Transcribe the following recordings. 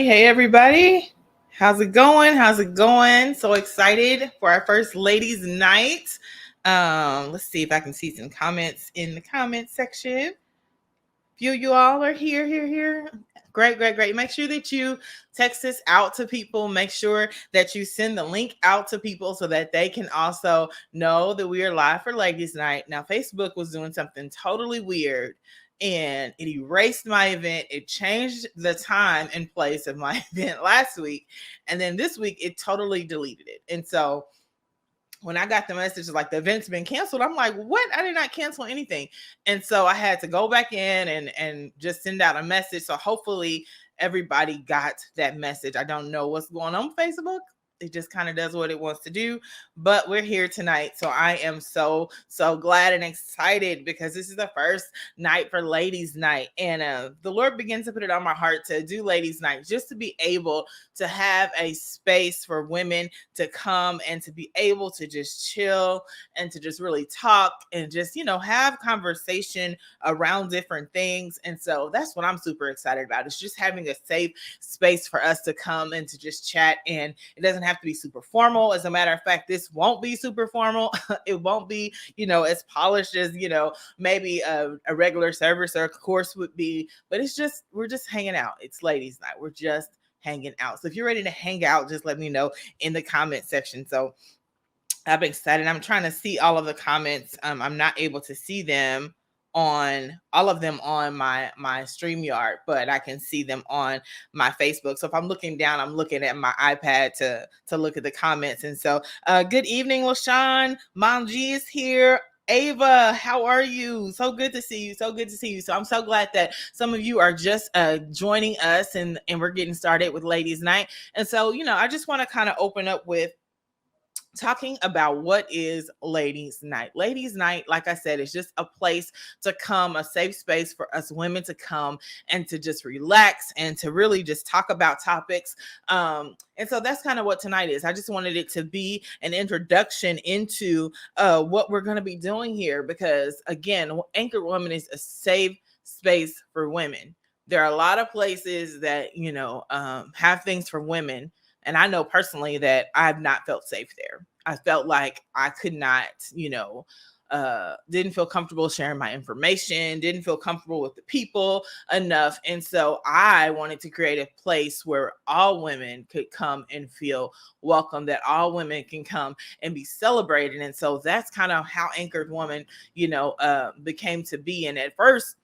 Hey everybody. How's it going? How's it going? So excited for our first ladies night. Let's see if I can see some comments in the comment section. Few you all are here. Great. Make sure that you text this out to people. Make sure that you send the link out to people so that they can also know that we are live for ladies night. Now, Facebook was doing something totally weird and it erased my event. It changed the time and place of my event last week. And then this week it totally deleted it. And so when I got the message like the event's been canceled, I'm like, what? I did not cancel anything. And so I had to go back in and just send out a message. So hopefully everybody got that message. I don't know what's going on Facebook. It just kind of does what it wants to do, but we're here tonight. So I am so glad and excited because this is the first night for ladies night. And the Lord begins to put it on my heart to do ladies night, just to be able to have a space for women to come and to be able to just chill and to just really talk and just, have conversation around different things. And so that's what I'm super excited about. It's just having a safe space for us to come and to just chat. And it doesn't have to be super formal. As a matter of fact, this won't be super formal. It won't be, as polished as, maybe a regular service or a course would be, but we're just hanging out. It's ladies night. We're just hanging out. So if you're ready to hang out, just let me know in the comment section. So I'm excited. I'm trying to see all of the comments. I'm not able to see them on all of them on my StreamYard, but I can see them on my Facebook. So if I'm looking down, I'm looking at my iPad to look at the comments. And so good evening, LaShawn. Mom G is here. Ava, how are you? So good to see you. So I'm so glad that some of you are just joining us and we're getting started with Ladies Night. And so, I just want to kind of open up with talking about what is ladies night. Ladies night, like I said, is just a place to come, a safe space for us women to come and to just relax and to really just talk about topics. And so that's kind of what tonight is. I just wanted it to be an introduction into what we're going to be doing here, because again, Anchored Woman is a safe space for women. There are a lot of places that have things for women, and I know personally that I've not felt safe there. I felt like I could not, didn't feel comfortable sharing my information, didn't feel comfortable with the people enough. And so I wanted to create a place where all women could come and feel welcome, that all women can come and be celebrated. And so that's kind of how Anchored Woman, became to be. And at first,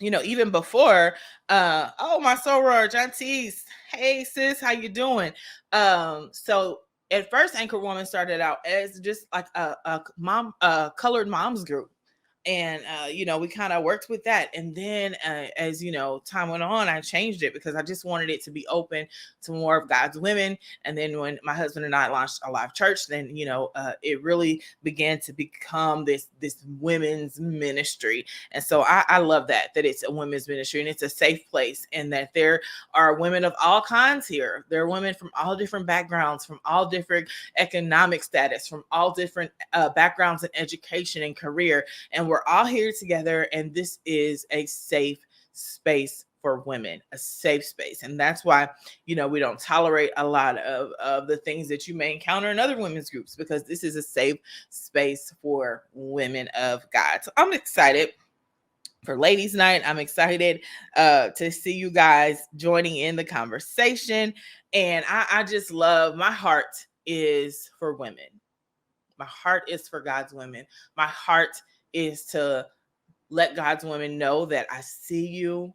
even before, oh, my soror aunties, hey sis, how you doing? So at first, Anchor Woman started out as just like a mom, colored moms group. And we kind of worked with that, and then as time went on, I changed it because I just wanted it to be open to more of God's women. And then when my husband and I launched a live church, then it really began to become this women's ministry. And so I love that it's a women's ministry and it's a safe place, and that there are women of all kinds here. There are women from all different backgrounds, from all different economic status, from all different backgrounds in education and career, and we're all here together, and this is a safe space for women, a safe space. And that's why, we don't tolerate a lot of the things that you may encounter in other women's groups, because this is a safe space for women of God. So I'm excited for ladies night. I'm excited to see you guys joining in the conversation. And I just love, my heart is for women. My heart is for God's women. My heart is to let God's women know that I see you.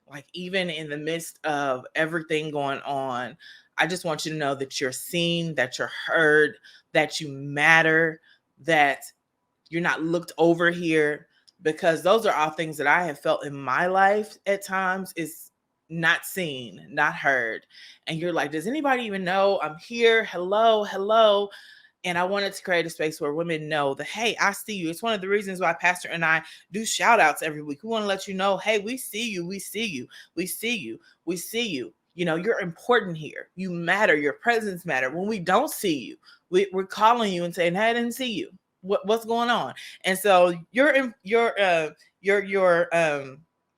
Like, even in the midst of everything going on, I just want you to know that you're seen, that you're heard, that you matter, that you're not looked over here, because those are all things that I have felt in my life at times, is not seen, not heard. And you're like, does anybody even know I'm here? Hello. And I wanted to create a space where women know that, hey, I see you. It's one of the reasons why Pastor and I do shout outs every week. We want to let you know, hey, we see you. We see you. We see you. We see you. You're important here. You matter. Your presence matter. When we don't see you, we're calling you and saying, hey, I didn't see you. What's going on? And so your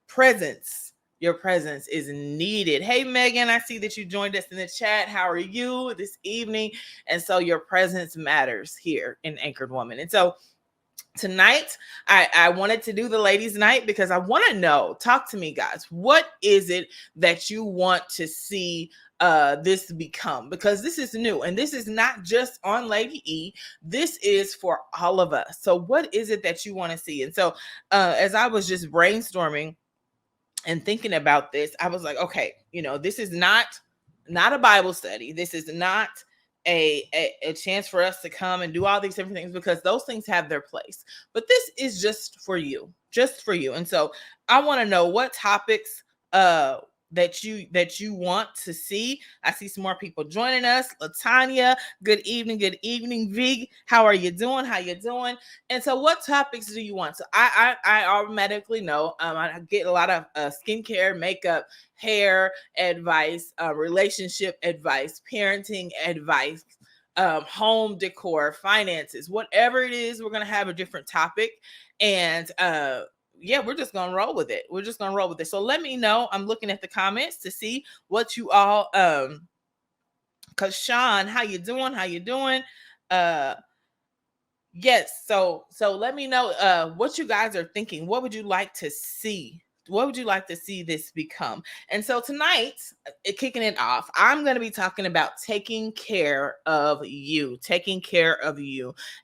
presence Your presence is needed. Hey, Megan, I see that you joined us in the chat. How are you this evening? And so your presence matters here in Anchored Woman. And so tonight, I wanted to do the ladies' night because I want to know, talk to me, guys. What is it that you want to see this become? Because this is new, and this is not just on Lady E. This is for all of us. So what is it that you want to see? And so as I was just brainstorming and thinking about this, I was like, okay, this is not a Bible study. This is not a chance for us to come and do all these different things, because those things have their place. But this is just for you. And so I want to know what topics that you want to see. I see some more people joining us. Latanya, good evening. Vig, how are you doing? And so what topics do you want? So I automatically know I get a lot of skincare, makeup, hair advice, relationship advice, parenting advice, home decor, finances, whatever it is. We're going to have a different topic. And yeah, we're just gonna roll with it. So let me know. I'm looking at the comments to see what you all cause Sean, how you doing? Yes, so let me know what you guys are thinking. What would you like to see? What would you like to see this become? And so tonight, kicking it off, I'm going to be talking about taking care of you,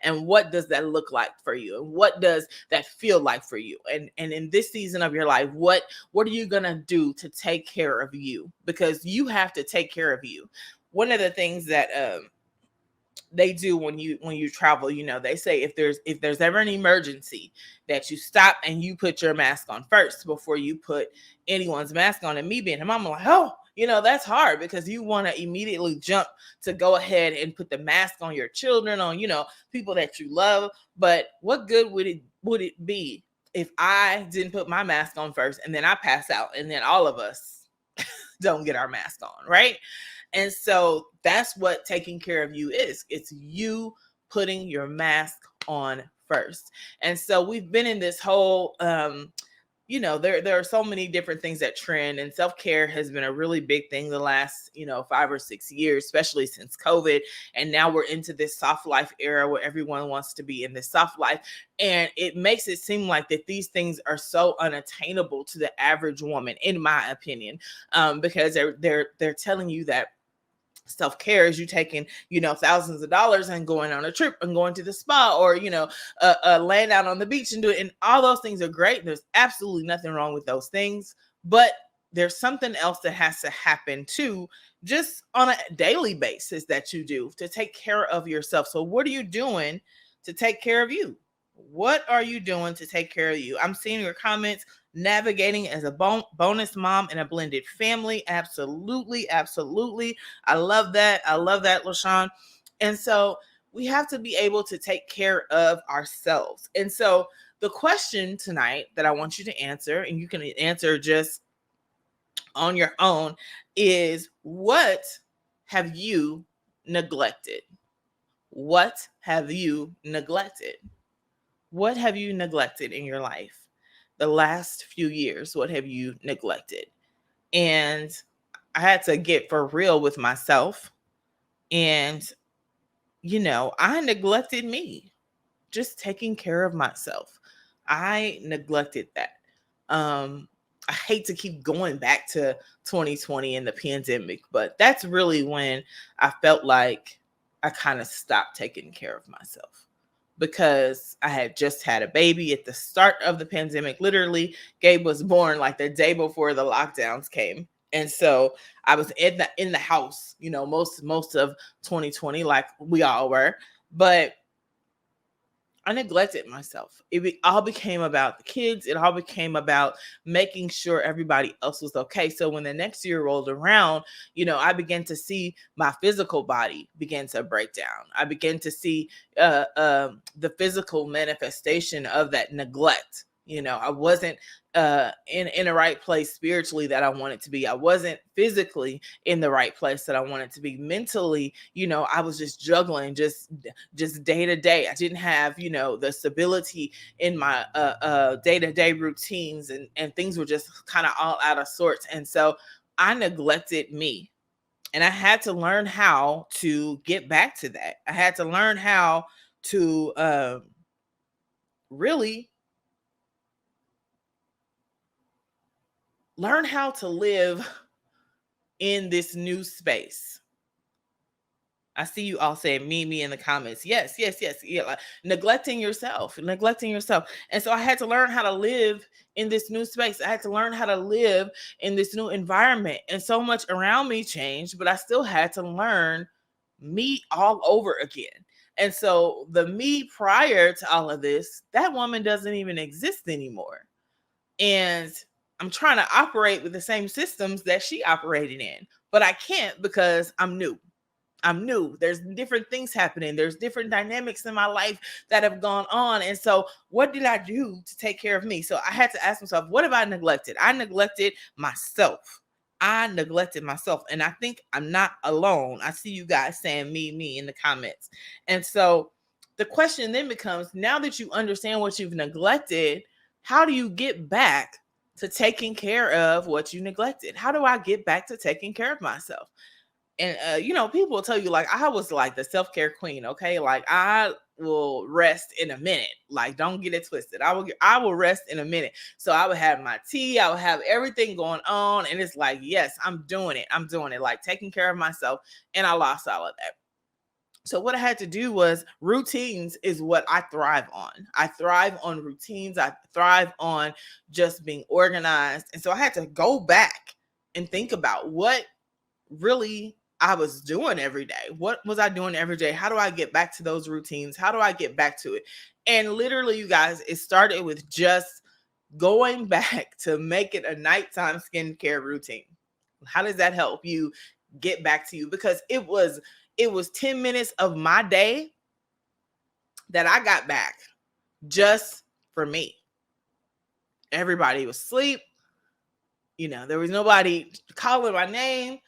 and what does that look like for you, and what does that feel like for you, and in this season of your life, what are you going to do to take care of you? Because you have to take care of you. One of the things that they do when you travel, they say if there's ever an emergency, that you stop and you put your mask on first before you put anyone's mask on. And me being a mom, I'm like, oh, that's hard, because you want to immediately jump to go ahead and put the mask on your children, on people that you love. But what good would it be if I didn't put my mask on first, and then I pass out, and then all of us don't get our mask on, right? And so that's what taking care of you is. It's you putting your mask on first. And so we've been in this whole, there are so many different things that trend, and self-care has been a really big thing the last, 5 or 6 years, especially since COVID. And now we're into this soft life era where everyone wants to be in this soft life. And it makes it seem like that these things are so unattainable to the average woman, in my opinion, because they're telling you that self-care is you taking thousands of dollars and going on a trip and going to the spa, or laying out on the beach and do it. And all those things are great. There's absolutely nothing wrong with those things, but there's something else that has to happen too, just on a daily basis, that you do to take care of yourself. So what are you doing to take care of you? What are you doing to take care of you? I'm seeing your comments. Navigating as a bonus mom in a blended family. Absolutely. I love that, LaShawn. And so we have to be able to take care of ourselves. And so the question tonight that I want you to answer, and you can answer just on your own, is what have you neglected? What have you neglected? What have you neglected in your life? The last few years, what have you neglected? And I had to get for real with myself. And, I neglected me, just taking care of myself. I neglected that. I hate to keep going back to 2020 and the pandemic, but that's really when I felt like I kind of stopped taking care of myself, because I had just had a baby at the start of the pandemic. Literally, Gabe was born like the day before the lockdowns came. And so I was in the house, most of 2020, like we all were. But I neglected myself. It all became about the kids. It all became about making sure everybody else was okay. So when the next year rolled around, I began to see my physical body begin to break down. I began to see the physical manifestation of that neglect I wasn't in the right place spiritually that I wanted to be. I wasn't physically in the right place that I wanted to be. Mentally, I was just juggling just day to day. I didn't have, the stability in my day-to-day routines, and things were just kind of all out of sorts. And so I neglected me. And I had to learn how to get back to that. I had to learn how to really learn how to live in this new space. I see you all saying me in the comments. Yes. Yeah, like neglecting yourself. And so I had to learn how to live in this new space. I had to learn how to live in this new environment. And so much around me changed, but I still had to learn me all over again. And so the me prior to all of this, that woman doesn't even exist anymore. And I'm trying to operate with the same systems that she operated in, but I can't because I'm new. There's different things happening. There's different dynamics in my life that have gone on. And so what did I do to take care of me? So I had to ask myself, what have I neglected? I neglected myself. And I think I'm not alone. I see you guys saying me in the comments. And so the question then becomes, now that you understand what you've neglected, how do you get back to taking care of what you neglected? How do I get back to taking care of myself? And people will tell you, like, I was like the self-care queen. Okay, like I will rest in a minute. Like, don't get it twisted. I will rest in a minute. So I would have my tea, I would have everything going on, and it's like, yes, I'm doing it, like taking care of myself. And I lost all of that. So what I had to do was, routines is what I thrive on. I thrive on routines. I thrive on just being organized. And so I had to go back and think about what really I was doing every day. What was I doing every day? How do I get back to those routines? How do I get back to it? And literally, you guys, it started with just going back to make it a nighttime skincare routine. How does that help you get back to you? Because it was 10 minutes of my day that I got back just for me. Everybody was asleep. There was nobody calling my name.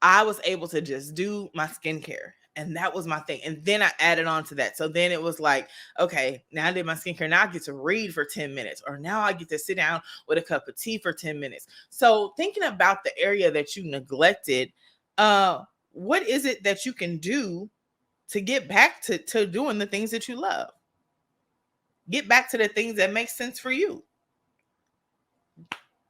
I was able to just do my skincare, and that was my thing. And then I added on to that. So then it was like, okay, now I did my skincare. Now I get to read for 10 minutes, or now I get to sit down with a cup of tea for 10 minutes. So thinking about the area that you neglected, what is it that you can do to get back to doing the things that you love? Get back to the things that make sense for you.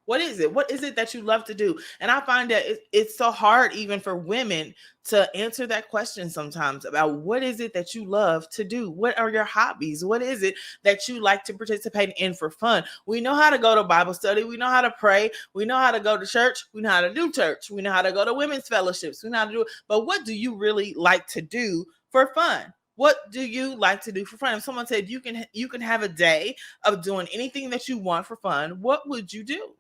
What is it? What is it that you love to do? And I find that it's so hard even for women to answer that question sometimes about what is it that you love to do? What are your hobbies? What is it that you like to participate in for fun? We know how to go to Bible study. We know how to pray. We know how to go to church. We know how to do church. We know how to go to women's fellowships. We know how to do it. But what do you really like to do for fun? What do you like to do for fun? If someone said you can have a day of doing anything that you want for fun, what would you do?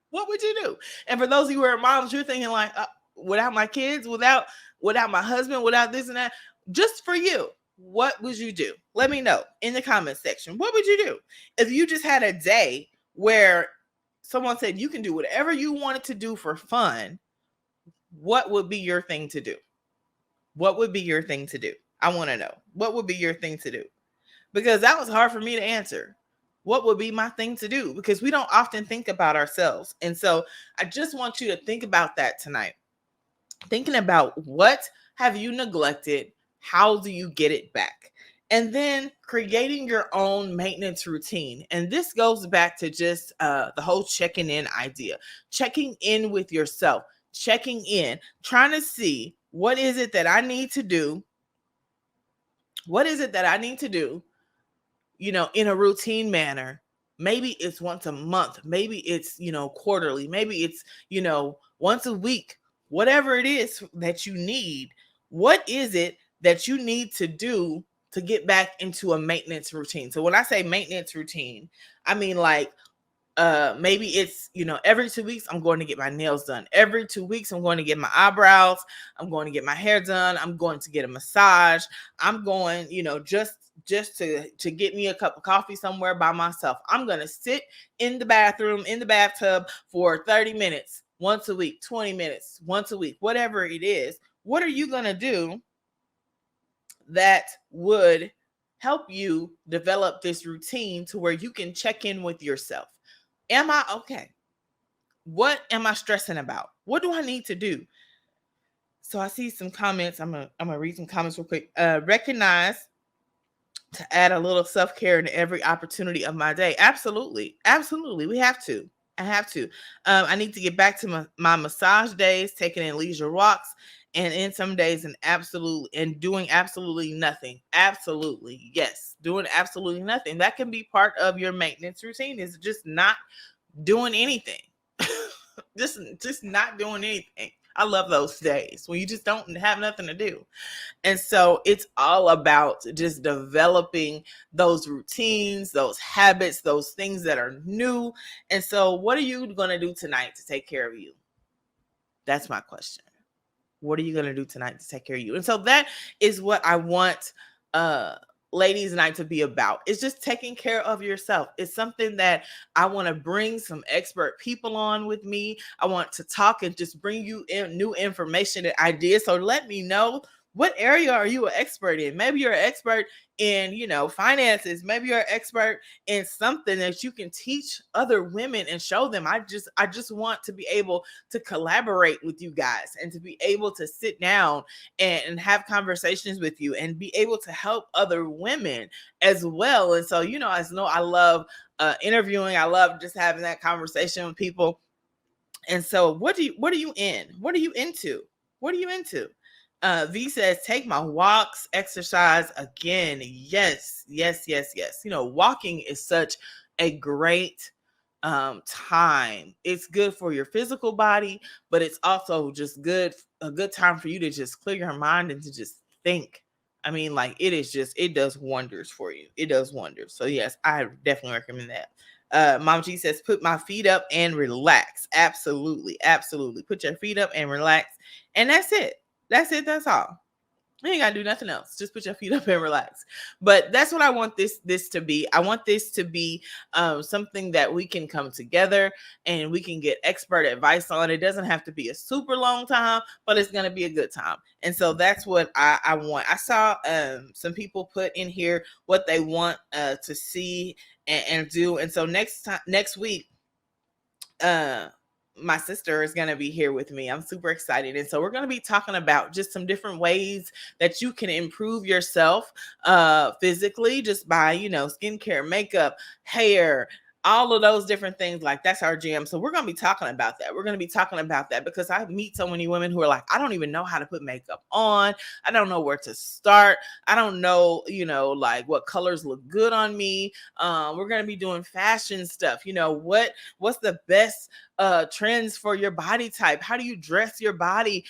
What would you do? And for those of you who are moms, you're thinking like, without my kids, without my husband, without this and that, just for you, what would you do? Let me know in the comment section. What would you do if you just had a day where someone said you can do whatever you wanted to do for fun? What would be your thing to do? What would be your thing to do? I want to know. What would be your thing to do? Because that was hard for me to answer. What would be my thing to do? Because we don't often think about ourselves. And so I just want you to think about that tonight. Thinking about, what have you neglected? How do you get it back? And then creating your own maintenance routine. And this goes back to just the whole checking in idea. Checking in with yourself. Checking in. Trying to see, what is it that I need to do? What is it that I need to do? In a routine manner. Maybe it's once a month. Maybe it's, quarterly. Maybe it's, once a week. Whatever it is that you need. What is it that you need to do to get back into a maintenance routine? So when I say maintenance routine, I mean like Maybe it's, every 2 weeks I'm going to get my nails done. Every 2 weeks I'm going to get my eyebrows. I'm going to get my hair done. I'm going to get a massage. I'm going, just to get me a cup of coffee somewhere by myself. I'm going to sit in the bathroom, in the bathtub for 30 minutes once a week, 20 minutes once a week, whatever it is. What are you going to do that would help you develop this routine to where you can check in with yourself? Am I okay? What am I stressing about? What do I need to do? So I see some comments. I'm gonna read some comments real quick. Recognize to add a little self-care in every opportunity of my day. Absolutely. Absolutely. We have to. I have to. I need to get back to my massage days, taking in leisure walks, and in some days and doing absolutely nothing. Absolutely. Yes. Doing absolutely nothing. That can be part of your maintenance routine, is just not doing anything. just not doing anything. I love those days when you just don't have nothing to do. And so it's all about just developing those routines, those habits, those things that are new. And so what are you going to do tonight to take care of you? That's my question. What are you going to do tonight to take care of you? And so that is what I want ladies night to be about. It's just taking care of yourself. It's something that I want to bring some expert people on with me. I want to talk and just bring you in new information and ideas. So let me know, what area are you an expert in? Maybe you're an expert in, finances. Maybe you're an expert in something that you can teach other women and show them. I just want to be able to collaborate with you guys and to be able to sit down and have conversations with you and be able to help other women as well. And so, as I love interviewing. I love just having that conversation with people. And so what are you in? What are you into? What are you into? V says, take my walks, exercise again. Yes, yes, yes, yes. Walking is such a great time. It's good for your physical body, but it's also just a good time for you to just clear your mind and to just think. I mean, like, it does wonders for you. It does wonders. So yes, I definitely recommend that. Mom G says, put my feet up and relax. Absolutely. Absolutely. Put your feet up and relax. And that's it. That's it. That's all. You ain't gotta do nothing else. Just put your feet up and relax. But that's what I want this to be. I want this to be something that we can come together and we can get expert advice on. It doesn't have to be a super long time, but it's gonna be a good time. And so that's what I want. I saw some people put in here what they want to see and do. And so next week, my sister is going to be here with me. I'm super excited. And so we're going to be talking about just some different ways that you can improve yourself physically, just by, skincare, makeup, hair, all of those different things. Like, that's our jam. So we're going to be talking about that. We're going to be talking about that because I meet so many women who are like, I don't even know how to put makeup on. I don't know where to start. I don't know, like what colors look good on me. We're going to be doing fashion stuff. What's the best trends for your body type? How do you dress your body,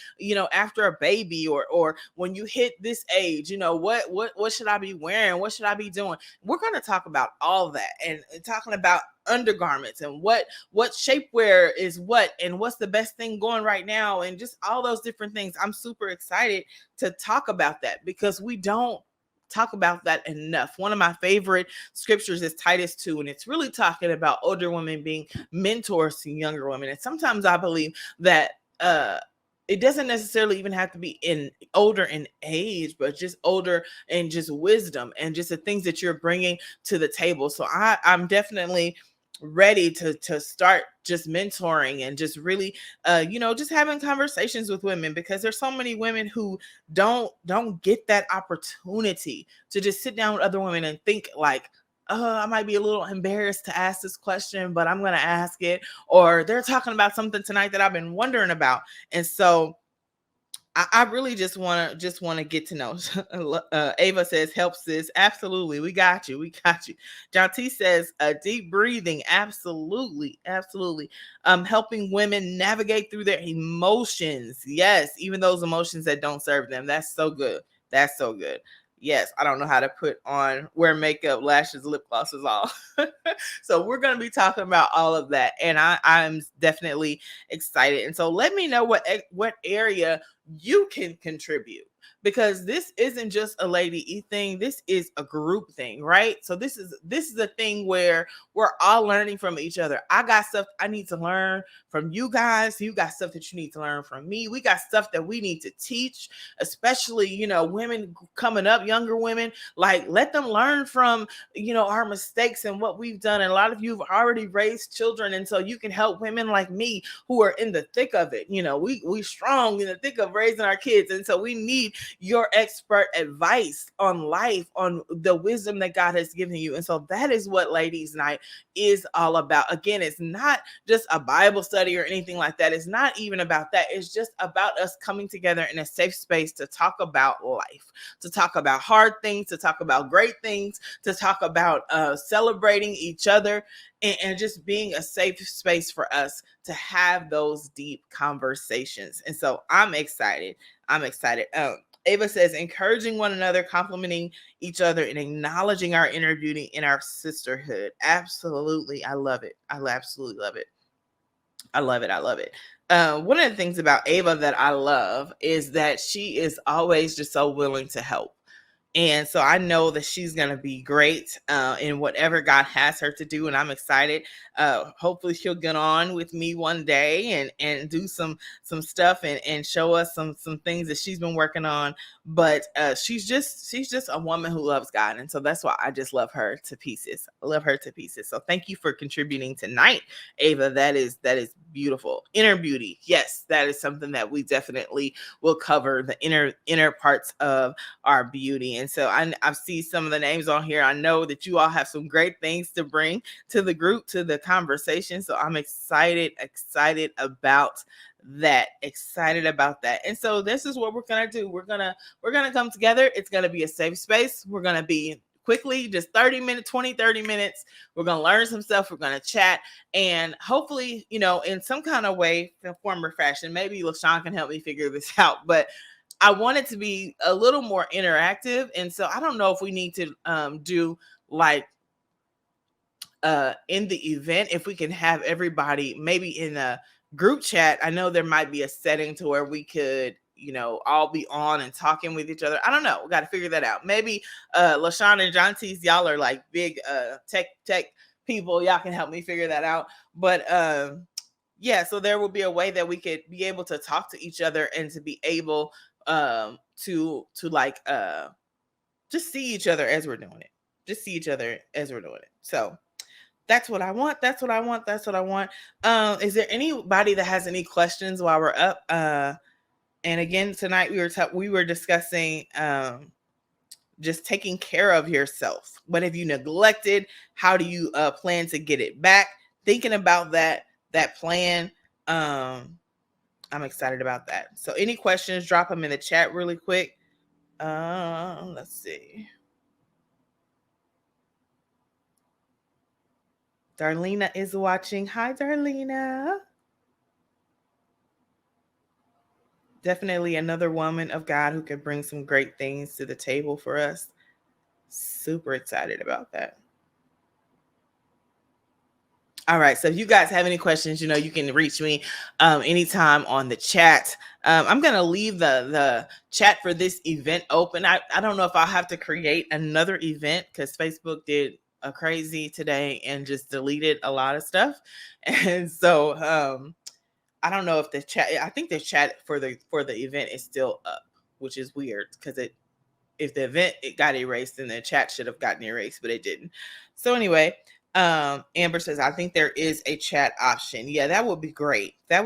after a baby or when you hit this age? What should I be wearing? What should I be doing? We're going to talk about all that and talking about undergarments and what shapewear is what and what's the best thing going right now and just all those different things. I'm super excited to talk about that because we don't talk about that enough. One of my favorite scriptures is Titus 2, and it's really talking about older women being mentors to younger women. And sometimes I believe that it doesn't necessarily even have to be older in age, but just older in just wisdom and just the things that you're bringing to the table. So I'm definitely ready to start just mentoring and just really just having conversations with women, because there's so many women who don't get that opportunity to just sit down with other women and think like, I might be a little embarrassed to ask this question, but I'm going to ask it. Or they're talking about something tonight that I've been wondering about. And so I really just want to get to know. Ava says, helps sis. Absolutely. We got you. John T says, deep breathing. Absolutely. Absolutely. Helping women navigate through their emotions. Yes. Even those emotions that don't serve them. That's so good. That's so good. Yes, I don't know how to wear makeup, lashes, lip gloss is all. So we're going to be talking about all of that, and I'm definitely excited. And so let me know what area you can contribute, because this isn't just a Lady E thing. This is a group thing, right? So this is a thing where we're all learning from each other. I got stuff I need to learn from you guys. You got stuff that you need to learn from me. We got stuff that we need to teach, especially, women coming up, younger women. Like, let them learn from, our mistakes and what we've done. And a lot of you have already raised children, and so you can help women like me who are in the thick of it. We strong in the thick of raising our kids, and so we need your expert advice on life, on the wisdom that God has given you. And so that is what Ladies Night is all about. Again, it's not just a Bible study or anything like that. It's not even about that. It's just about us coming together in a safe space to talk about life, to talk about hard things, to talk about great things, to talk about celebrating each other, and just being a safe space for us to have those deep conversations. And so I'm excited. Ava says, encouraging one another, complimenting each other, and acknowledging our inner beauty in our sisterhood. Absolutely. I love it. I absolutely love it. I love it. I love it. One of the things about Ava that I love is that she is always just so willing to help. And so I know that she's going to be great in whatever God has her to do. And I'm excited. Hopefully she'll get on with me one day and do some stuff and show us some things that she's been working on. But she's just a woman who loves God. And so that's why I just love her to pieces. I love her to pieces. So thank you for contributing tonight, Ava. That is beautiful. Inner beauty. Yes, that is something that we definitely will cover, the inner parts of our beauty. And so I see some of the names on here. I know that you all have some great things to bring to the group, to the conversation. So I'm excited about that. And so this is what we're going to do. We're going to come together. It's going to be a safe space. We're going to be quickly, just 30 minutes. We're going to learn some stuff. We're going to chat, and hopefully, in some kind of way, form or fashion, maybe LaShawn can help me figure this out, but I want it to be a little more interactive. And so I don't know if we need to do like in the event, if we can have everybody maybe in a group chat. I know there might be a setting to where we could, all be on and talking with each other. I don't know. We got to figure that out. Maybe LaShawn and John T's, y'all are like big tech people. Y'all can help me figure that out. But yeah, so there will be a way that we could be able to talk to each other and to be able to like just see each other as we're doing it. So that's what I want. Is there anybody that has any questions while we're up? And again, tonight we were discussing just taking care of yourself. What have you neglected? How do you plan to get it back? Thinking about that plan. I'm excited about that. So any questions, drop them in the chat really quick. Let's see. Darlena is watching. Hi, Darlena. Definitely another woman of God who could bring some great things to the table for us. Super excited about that. All right. So if you guys have any questions, you can reach me anytime on the chat. I'm going to leave the chat for this event open. I don't know if I'll have to create another event because Facebook did a crazy today and just deleted a lot of stuff. And so I don't know if I think the chat for the event is still up, which is weird because if the event got erased, then the chat should have gotten erased, but it didn't. So anyway, Amber says, I think there is a chat option. Yeah, that would be great. That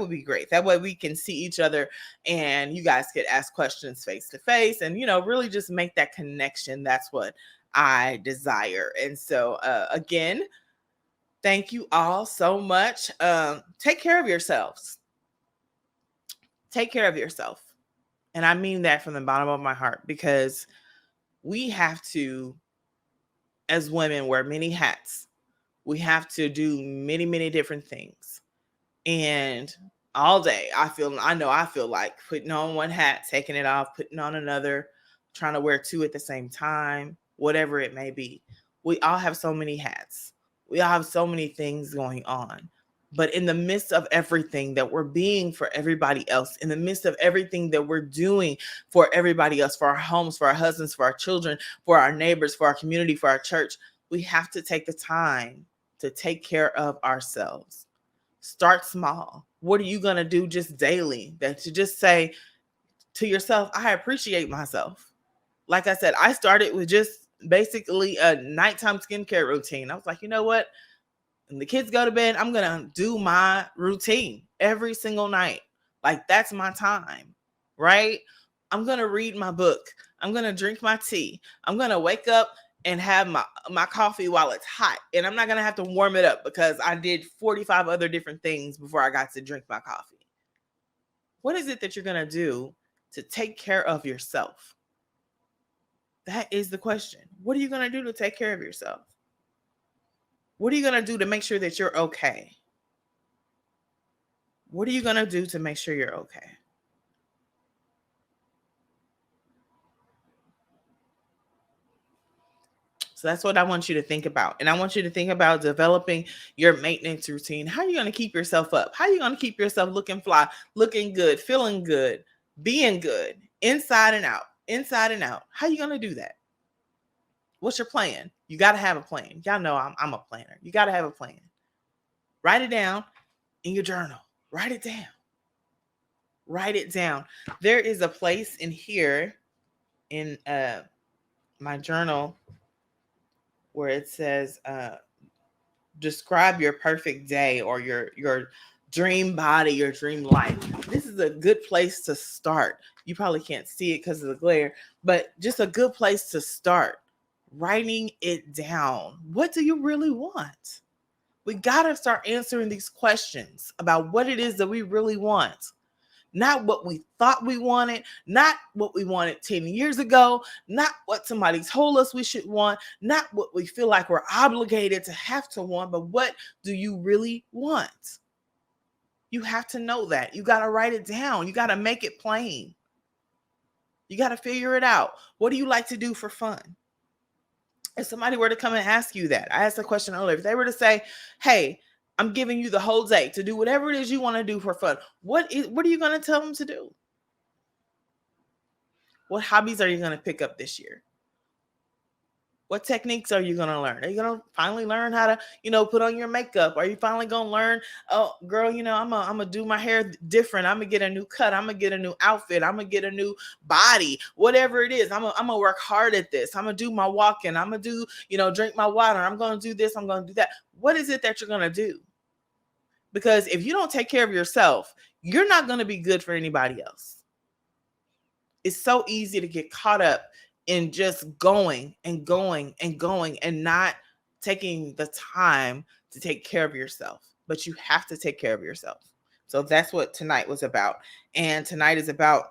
way we can see each other and you guys could ask questions face to face and, really just make that connection. That's what I desire. And so, again, thank you all so much. Take care of yourselves. Take care of yourself. And I mean that from the bottom of my heart, because we have to, as women, wear many hats. We have to do many, many different things. And all day, I feel like putting on one hat, taking it off, putting on another, trying to wear two at the same time, whatever it may be. We all have so many hats. We all have so many things going on. But in the midst of everything that we're being for everybody else, in the midst of everything that we're doing for everybody else, for our homes, for our husbands, for our children, for our neighbors, for our community, for our church, we have to take the time to take care of ourselves. Start small. What are you going to do just daily that to just say to yourself, I appreciate myself? Like I said, I started with just basically a nighttime skincare routine. I was like, you know what? When the kids go to bed, I'm going to do my routine every single night. Like that's my time, right? I'm going to read my book. I'm going to drink my tea. I'm going to wake up and have my coffee while it's hot. And I'm not going to have to warm it up because I did 45 other different things before I got to drink my coffee. What is it that you're going to do to take care of yourself? That is the question. What are you going to do to take care of yourself? What are you going to do to make sure that you're okay? What are you going to do to make sure you're okay? So that's what I want you to think about. And I want you to think about developing your maintenance routine. How are you going to keep yourself up? How are you going to keep yourself looking fly, looking good, feeling good, being good, inside and out, inside and out? How are you going to do that? What's your plan? You got to have a plan. Y'all know I'm a planner. You got to have a plan. Write it down in your journal. Write it down. Write it down. There is a place in here in my journal where it says describe your perfect day or your dream body, your dream life. This is a good place to start. You probably can't see it because of the glare, but just a good place to start. Writing it down. What do you really want? We got to start answering these questions about what it is that we really want. Not what we thought we wanted, not what we wanted 10 years ago, not what somebody told us we should want, not what we feel like we're obligated to have to want, but what do you really want? You have to know that. You got to write it down. You got to make it plain. You got to figure it out. What do you like to do for fun? If somebody were to come and ask you that, I asked a question earlier, if they were to say, hey, I'm giving you the whole day to do whatever it is you want to do for fun, what are you going to tell them to do? What hobbies are you going to pick up this year? What techniques are you going to learn? Are you going to finally learn how to, put on your makeup? Are you finally going to learn, oh, girl, I'm going to do my hair different. I'm going to get a new cut. I'm going to get a new outfit. I'm going to get a new body, whatever it is. I'm going to work hard at this. I'm going to do my walking. I'm going to do, drink my water. I'm going to do this. I'm going to do that. What is it that you're going to do? Because if you don't take care of yourself, you're not going to be good for anybody else. It's so easy to get caught up in just going and going and going and not taking the time to take care of yourself. But you have to take care of yourself. So that's what tonight was about. And tonight is about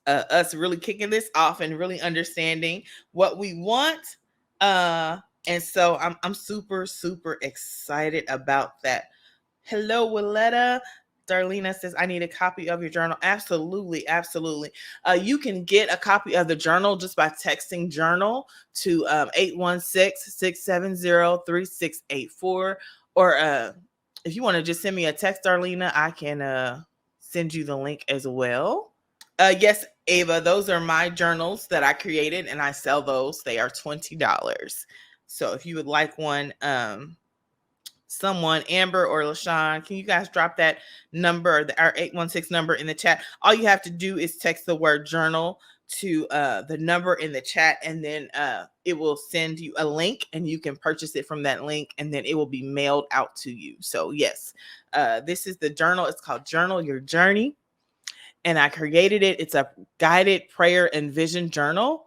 us really kicking this off and really understanding what we want. And so I'm super, super excited about that. Hello, Willetta. Darlena says, I need a copy of your journal. Absolutely, absolutely. You can get a copy of the journal just by texting journal to 816-670-3684. Or if you want to just send me a text, Darlena, I can send you the link as well. Yes, Ava, those are my journals that I created and I sell those. They are $20. So if you would like one, someone, Amber or LaShawn, can you guys drop that number, our 816 number in the chat? All you have to do is text the word journal to the number in the chat, and then it will send you a link and you can purchase it from that link, and then it will be mailed out to you. So yes, this is the journal. It's called Journal Your Journey, and I created it. It's a guided prayer and vision journal,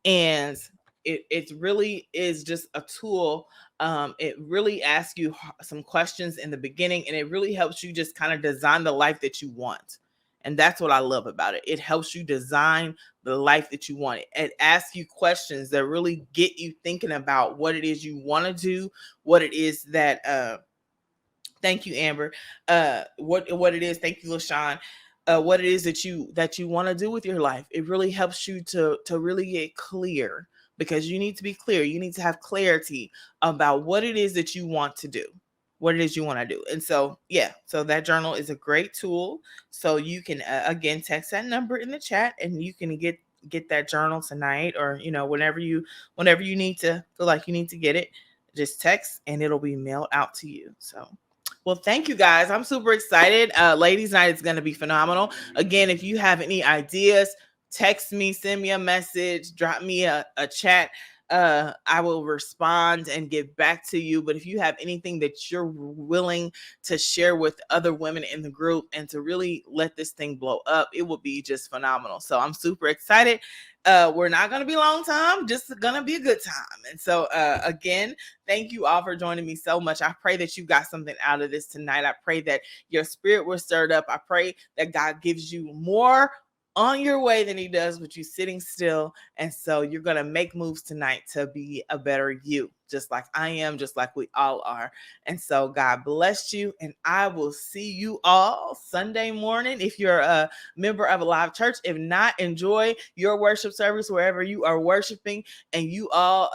and it really is just a tool. It really asks you some questions in the beginning, and it really helps you just kind of design the life that you want. And that's what I love about it. It helps you design the life that you want. It asks you questions that really get you thinking about what it is you want to do, what it is that, thank you, Amber. What it is, thank you, LaShawn. what it is that you want to do with your life. It really helps you to really get clear, because you need to be clear. You need to have clarity about what it is that you want to do, what it is you want to do. And so, yeah, so that journal is a great tool. So you can again text that number in the chat, and you can get that journal tonight, or whenever you need to feel like you need to get it, just text and it'll be mailed out to you. So, well, thank you guys. I'm super excited. Ladies Night is going to be phenomenal. Again, if you have any ideas, text me, send me a message, drop me a chat. I will respond and get back to you. But if you have anything that you're willing to share with other women in the group and to really let this thing blow up, it will be just phenomenal. So I'm super excited. We're not going to be a long time, just going to be a good time. And so, again, thank you all for joining me so much. I pray that you got something out of this tonight. I pray that your spirit was stirred up. I pray that God gives you more on your way than he does with you sitting still. And so you're going to make moves tonight to be a better you, just like I am, just like we all are. And so God bless you. And I will see you all Sunday morning if you're a member of a live church. If not, enjoy your worship service wherever you are worshiping. And you all,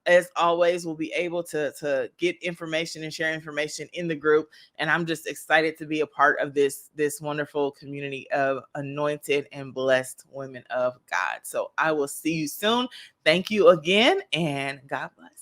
as always, will be able to get information and share information in the group. And I'm just excited to be a part of this wonderful community of anointed and blessed women of God. So I will see you soon. Thank you again, and God bless.